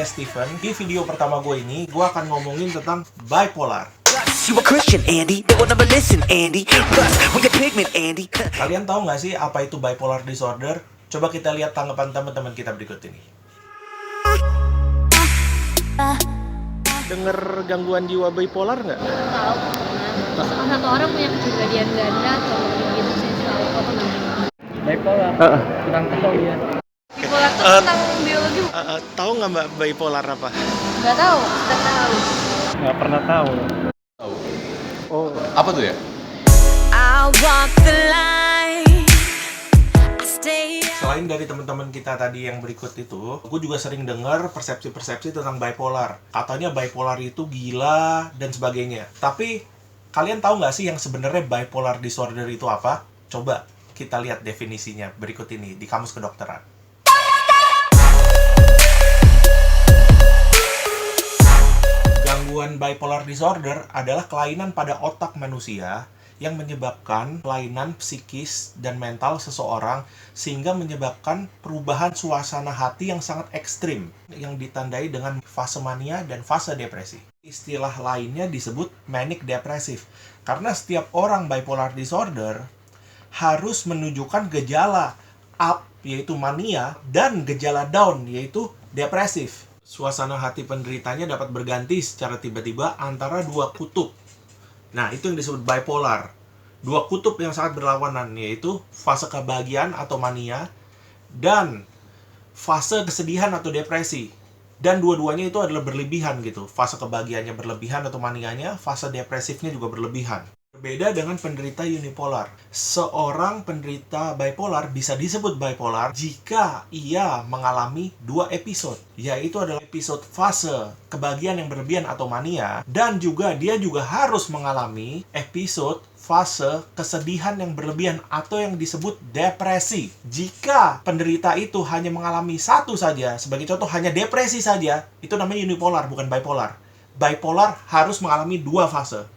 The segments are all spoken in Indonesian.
namanya Steven. Di video pertama gue ini, gue akan ngomongin tentang bipolar. You a Christian, Andy. They will never listen, Andy. Plus, we get pigment, Andy. Kalian tahu nggak sih apa itu bipolar disorder? Coba kita lihat tanggapan teman-teman kita berikut ini. Dengar gangguan jiwa bipolar nggak? Tahu pernah. Salah satu orang punya kepribadian ganda atau gitu sih tahu apa namanya. Bipolar, kurang tahu ya. Bipolar itu tentang biologi. Tahu nggak Mbak bipolar apa? Nggak tahu, nggak tahu. Nggak pernah tahu. Oh, Apa tuh ya? I walk the line. I stay. selain dari teman-teman kita tadi yang berikut itu, gue juga sering dengar persepsi-persepsi tentang bipolar. Katanya bipolar itu gila dan sebagainya. Tapi kalian tahu nggak sih yang sebenarnya bipolar disorder itu apa? Coba kita lihat definisinya berikut ini di Kamus Kedokteran. Gangguan bipolar disorder adalah kelainan pada otak manusia yang menyebabkan kelainan psikis dan mental seseorang sehingga menyebabkan perubahan suasana hati yang sangat ekstrim yang ditandai dengan fase mania dan fase depresi. Istilah lainnya disebut manic depressive karena setiap orang bipolar disorder harus menunjukkan gejala up yaitu mania dan gejala down yaitu depresif. Suasana hati penderitanya dapat berganti secara tiba-tiba antara dua kutub. Nah, itu yang disebut bipolar. Dua kutub yang sangat berlawanan, yaitu fase kebahagiaan atau mania, dan fase kesedihan atau depresi. Dan dua-duanya itu adalah berlebihan gitu. Fase kebahagiaannya berlebihan atau manianya, fase depresifnya juga berlebihan. Berbeda dengan penderita unipolar. Seorang penderita bipolar bisa disebut bipolar jika ia mengalami dua episode, yaitu adalah episode fase kebahagiaan yang berlebihan atau mania, dan juga dia juga harus mengalami episode fase kesedihan yang berlebihan atau yang disebut depresi. Jika penderita itu hanya mengalami satu saja, sebagai contoh hanya depresi saja, itu namanya unipolar, bukan bipolar. Bipolar harus mengalami dua fase.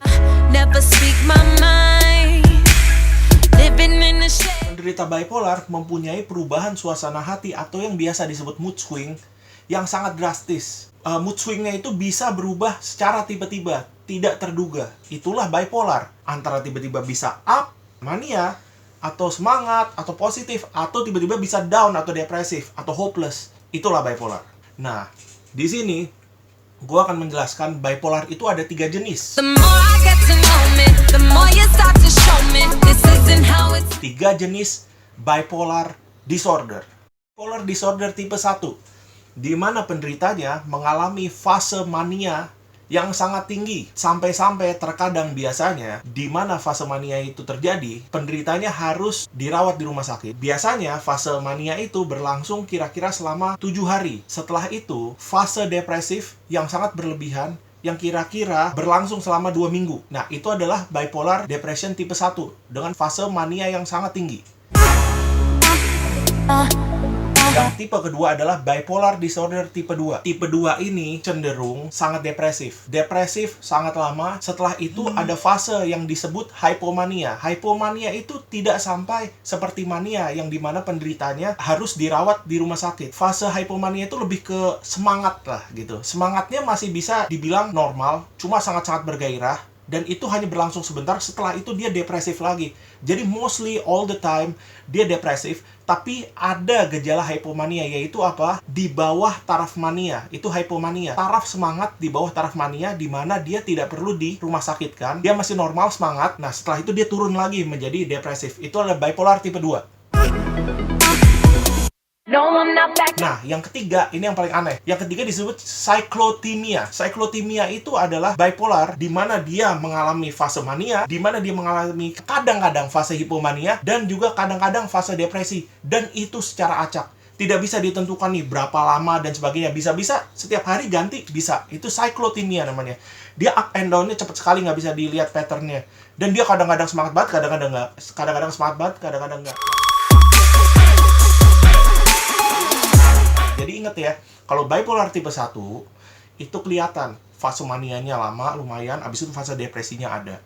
Never speak my mind. Living in the shade. Penderita bipolar mempunyai perubahan suasana hati atau yang biasa disebut mood swing yang sangat drastis. Mood swingnya itu bisa berubah secara tiba-tiba, tidak terduga. Itulah bipolar. Antara tiba-tiba bisa up, mania, atau semangat, atau positif, atau tiba-tiba bisa down atau depresif, atau hopeless. Itulah bipolar. Nah, di sini gue akan menjelaskan bipolar itu ada 3 jenis. The more I get to know me, the more you start to show me this isn't how it's. 3 jenis bipolar disorder. Bipolar disorder tipe 1, di mana penderitanya mengalami fase mania yang sangat tinggi. Sampai-sampai terkadang biasanya, di mana fase mania itu terjadi, penderitanya harus dirawat di rumah sakit. Biasanya fase mania itu berlangsung kira-kira selama 7 hari. Setelah itu, fase depresif yang sangat berlebihan yang kira-kira berlangsung selama 2 minggu. Nah, itu adalah bipolar depression tipe 1 dengan fase mania yang sangat tinggi. Yang tipe kedua adalah bipolar disorder tipe 2. Tipe 2 ini cenderung sangat depresif. Depresif sangat lama. Setelah itu ada fase yang disebut hypomania. Hypomania itu tidak sampai seperti mania yang dimana penderitanya harus dirawat di rumah sakit. Fase hypomania itu lebih ke semangat lah gitu. Semangatnya masih bisa dibilang normal, cuma sangat-sangat bergairah. Dan itu hanya berlangsung sebentar, setelah itu dia depresif lagi. Jadi mostly all the time dia depresif, tapi ada gejala hypomania, yaitu apa? Di bawah taraf mania, itu hypomania. Taraf semangat di bawah taraf mania, di mana dia tidak perlu di rumah sakit kan. Dia masih normal semangat, nah setelah itu dia turun lagi menjadi depresif. Itu adalah bipolar tipe 2. Nah, yang ketiga, ini yang paling aneh. Yang ketiga disebut cyclothymia. Cyclothymia itu adalah bipolar di mana dia mengalami fase mania, di mana dia mengalami kadang-kadang fase hipomania, dan juga kadang-kadang fase depresi. Dan itu secara acak. Tidak bisa ditentukan nih berapa lama dan sebagainya. Bisa-bisa setiap hari ganti, bisa. Itu cyclothymia namanya. Dia up and down-nya cepat sekali, nggak bisa dilihat pattern-nya. Dan dia kadang-kadang semangat banget, kadang-kadang nggak. Kadang-kadang semangat banget, kadang-kadang nggak. Jadi ingat ya, kalau bipolar tipe 1, itu kelihatan fase manianya lama, lumayan, abis itu fase depresinya ada.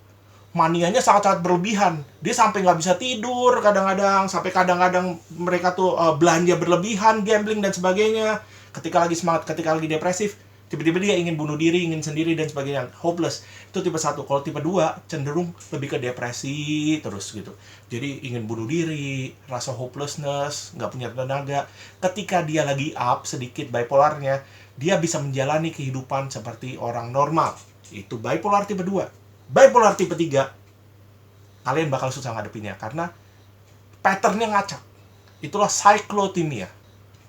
Manianya sangat-sangat berlebihan. Dia sampai nggak bisa tidur kadang-kadang, sampai kadang-kadang mereka tuh belanja berlebihan, gambling dan sebagainya. ketika lagi semangat, ketika lagi depresif, tiba-tiba dia ingin bunuh diri, ingin sendiri, dan sebagainya. Hopeless. Itu tipe 1. Kalau tipe 2, cenderung lebih ke depresi terus gitu. Jadi ingin bunuh diri, rasa hopelessness, nggak punya tenaga. Ketika dia lagi up sedikit bipolarnya, dia bisa menjalani kehidupan seperti orang normal. Itu bipolar tipe 2. Bipolar tipe 3, kalian bakal susah ngadepinnya karena patternnya ngacak. Itulah cyclothymia.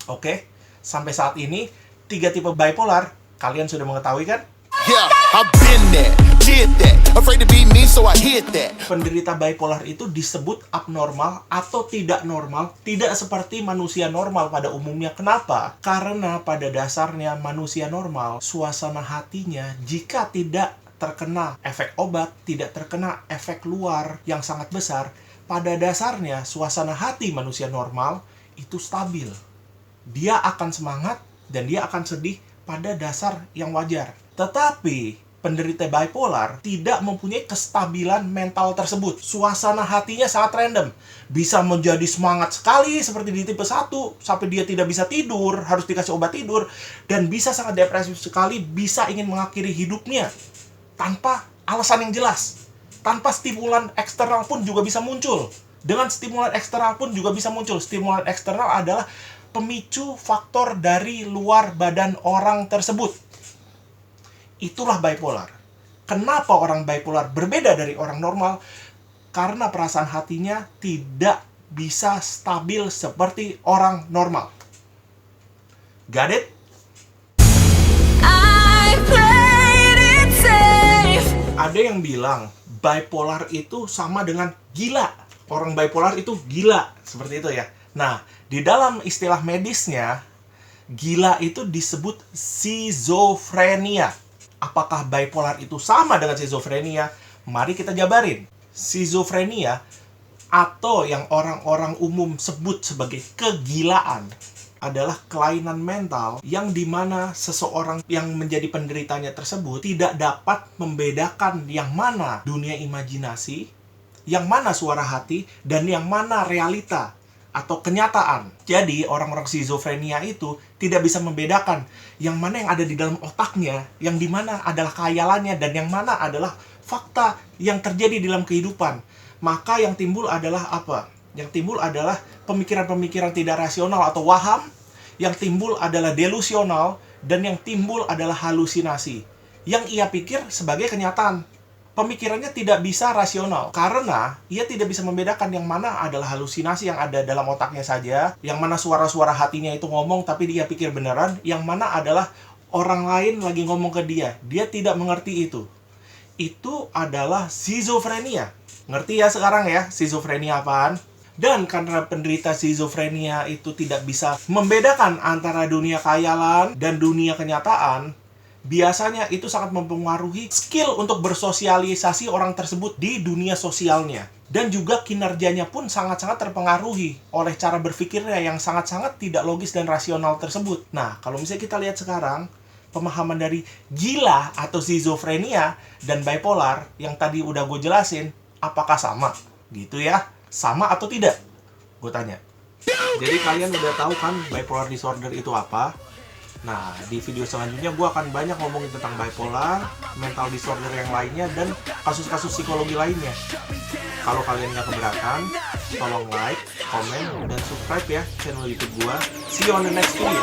Oke? Sampai saat ini, 3 tipe bipolar kalian sudah mengetahui kan? Yeah, I've been there, did that. Afraid to be me, so I hid that. Penderita bipolar itu disebut abnormal atau tidak normal, tidak seperti manusia normal pada umumnya. Kenapa? Karena pada dasarnya manusia normal, suasana hatinya jika tidak terkena efek obat, tidak terkena efek luar yang sangat besar, pada dasarnya suasana hati manusia normal itu stabil. Dia akan semangat dan dia akan sedih pada dasar yang wajar. Tetapi penderita bipolar tidak mempunyai kestabilan mental tersebut. Suasana hatinya sangat random. Bisa menjadi semangat sekali seperti di tipe 1 sampai dia tidak bisa tidur, harus dikasih obat tidur, dan bisa sangat depresif sekali, bisa ingin mengakhiri hidupnya tanpa alasan yang jelas. Tanpa stimulan eksternal pun juga bisa muncul. Dengan stimulan eksternal pun juga bisa muncul. Stimulan eksternal adalah pemicu faktor dari luar badan orang tersebut. Itulah bipolar. Kenapa orang bipolar berbeda dari orang normal? Karena perasaan hatinya tidak bisa stabil seperti orang normal. Got it? I played it safe. Ada yang bilang bipolar itu sama dengan gila. Orang bipolar itu gila. Seperti itu ya. Nah, di dalam istilah medisnya, gila itu disebut schizophrenia. Apakah bipolar itu sama dengan schizophrenia? Mari kita jabarin. Schizophrenia atau yang orang-orang umum sebut sebagai kegilaan adalah kelainan mental yang dimana seseorang yang menjadi penderitanya tersebut tidak dapat membedakan yang mana dunia imajinasi, yang mana suara hati, dan yang mana realita atau kenyataan. Jadi orang-orang schizophrenia itu tidak bisa membedakan yang mana yang ada di dalam otaknya, yang dimana adalah khayalannya, dan yang mana adalah fakta yang terjadi di dalam kehidupan. Maka yang timbul adalah apa? Yang timbul adalah pemikiran-pemikiran tidak rasional atau waham, yang timbul adalah delusional, dan yang timbul adalah halusinasi yang ia pikir sebagai kenyataan. Pemikirannya tidak bisa rasional karena ia tidak bisa membedakan yang mana adalah halusinasi yang ada dalam otaknya saja, yang mana suara-suara hatinya itu ngomong tapi dia pikir beneran, yang mana adalah orang lain lagi ngomong ke dia. Dia tidak mengerti itu. Itu adalah schizophrenia. Ngerti ya sekarang ya schizophrenia apaan? Dan karena penderita schizophrenia itu tidak bisa membedakan antara dunia khayalan dan dunia kenyataan, biasanya itu sangat mempengaruhi skill untuk bersosialisasi orang tersebut di dunia sosialnya. Dan juga kinerjanya pun sangat-sangat terpengaruhi oleh cara berpikirnya yang sangat-sangat tidak logis dan rasional tersebut. Nah, kalau misalnya kita lihat sekarang, pemahaman dari gila atau schizophrenia dan bipolar yang tadi udah gue jelasin, apakah sama? Gitu ya? Sama atau tidak? Gue tanya. Jadi kalian udah tahu kan bipolar disorder itu apa? Nah, di video selanjutnya gue akan banyak ngomongin tentang bipolar, mental disorder yang lainnya, dan kasus-kasus psikologi lainnya. Kalau kalian nggak keberatan, tolong like, komen, dan subscribe ya channel YouTube gue. See you on the next video.